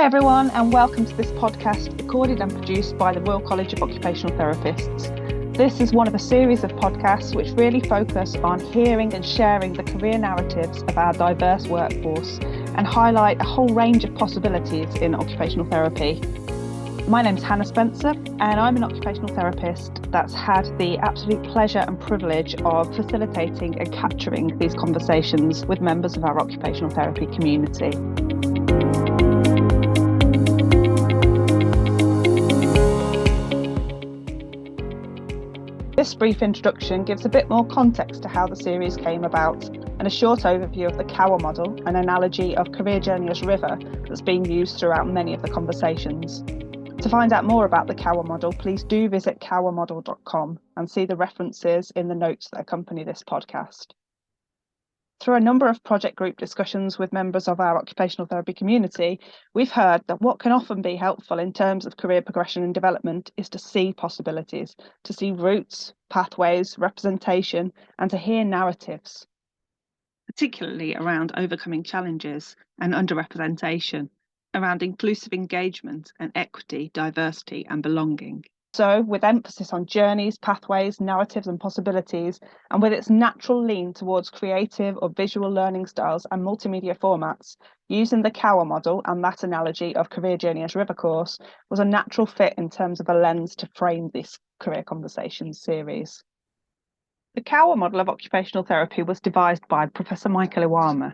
Hi everyone, and welcome to this podcast recorded and produced by the Royal College of Occupational Therapists. This is one of a series of podcasts which really focus on hearing and sharing the career narratives of our diverse workforce and highlight a whole range of possibilities in occupational therapy. My name's Hannah Spencer, and I'm an occupational therapist that's had the absolute pleasure and privilege of facilitating and capturing these conversations with members of our occupational therapy community. This brief introduction gives a bit more context to how the series came about and a short overview of the Kawa Model, an analogy of career journey as river that's being used throughout many of the conversations. To find out more about the Kawa Model, please do visit kawamodel.com and see the references in the notes that accompany this podcast. Through a number of project group discussions with members of our occupational therapy community, we've heard that what can often be helpful in terms of career progression and development is to see possibilities, to see routes, pathways, representation, and to hear narratives, particularly around overcoming challenges and underrepresentation, around inclusive engagement and equity, diversity and belonging. So, with emphasis on journeys, pathways, narratives and possibilities, and with its natural lean towards creative or visual learning styles and multimedia formats, using the Kawa Model and that analogy of career journey as river course was a natural fit in terms of a lens to frame this Career Conversations series. The Kawa Model of occupational therapy was devised by Professor Michael Iwama.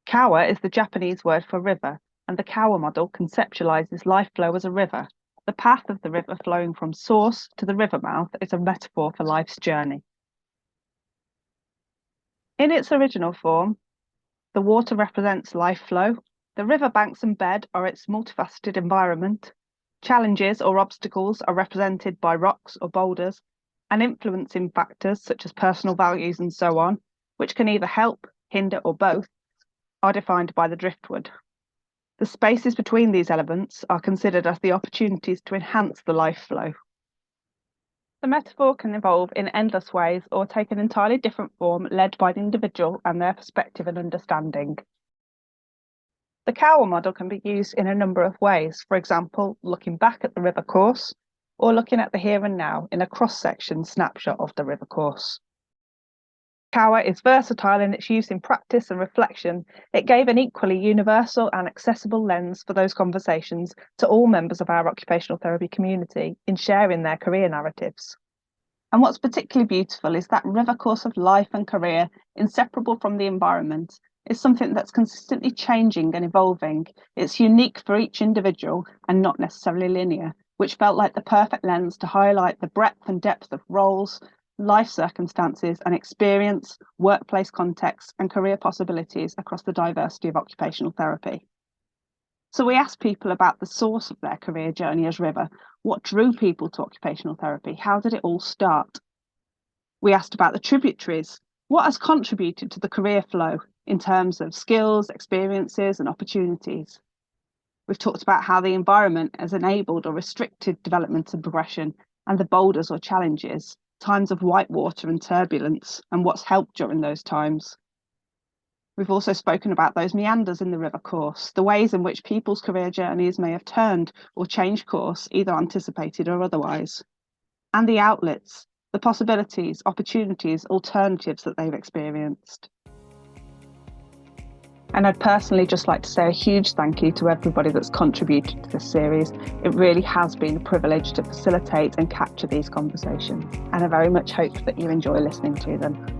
Kawa is the Japanese word for river, and the Kawa Model conceptualizes life flow as a river. The path of the river flowing from source to the river mouth is a metaphor for life's journey. In its original form, the water represents life flow, the river banks and bed are its multifaceted environment, challenges or obstacles are represented by rocks or boulders, and influencing factors such as personal values and so on, which can either help, hinder or both, are defined by the driftwood. The spaces between these elements are considered as the opportunities to enhance the life flow. The metaphor can evolve in endless ways or take an entirely different form led by the individual and their perspective and understanding. The Kawa Model can be used in a number of ways, for example, looking back at the river course or looking at the here and now in a cross-section snapshot of the river course. Kawa is versatile in its use in practice and reflection. It gave an equally universal and accessible lens for those conversations to all members of our occupational therapy community in sharing their career narratives. And what's particularly beautiful is that river course of life and career, inseparable from the environment, is something that's consistently changing and evolving. It's unique for each individual and not necessarily linear, which felt like the perfect lens to highlight the breadth and depth of roles, life circumstances and experience, workplace contexts and career possibilities across the diversity of occupational therapy. So we asked people about the source of their career journey as river. What drew people to occupational therapy? How did it all start? We asked about the tributaries. What has contributed to the career flow in terms of skills, experiences and opportunities? We've talked about how the environment has enabled or restricted development and progression and the boulders or challenges, times of white water and turbulence, and what's helped during those times. We've also spoken about those meanders in the river course, the ways in which people's career journeys may have turned or changed course, either anticipated or otherwise, and the outlets, the possibilities, opportunities, alternatives that they've experienced. And I'd personally just like to say a huge thank you to everybody that's contributed to this series. It really has been a privilege to facilitate and capture these conversations, and I very much hope that you enjoy listening to them.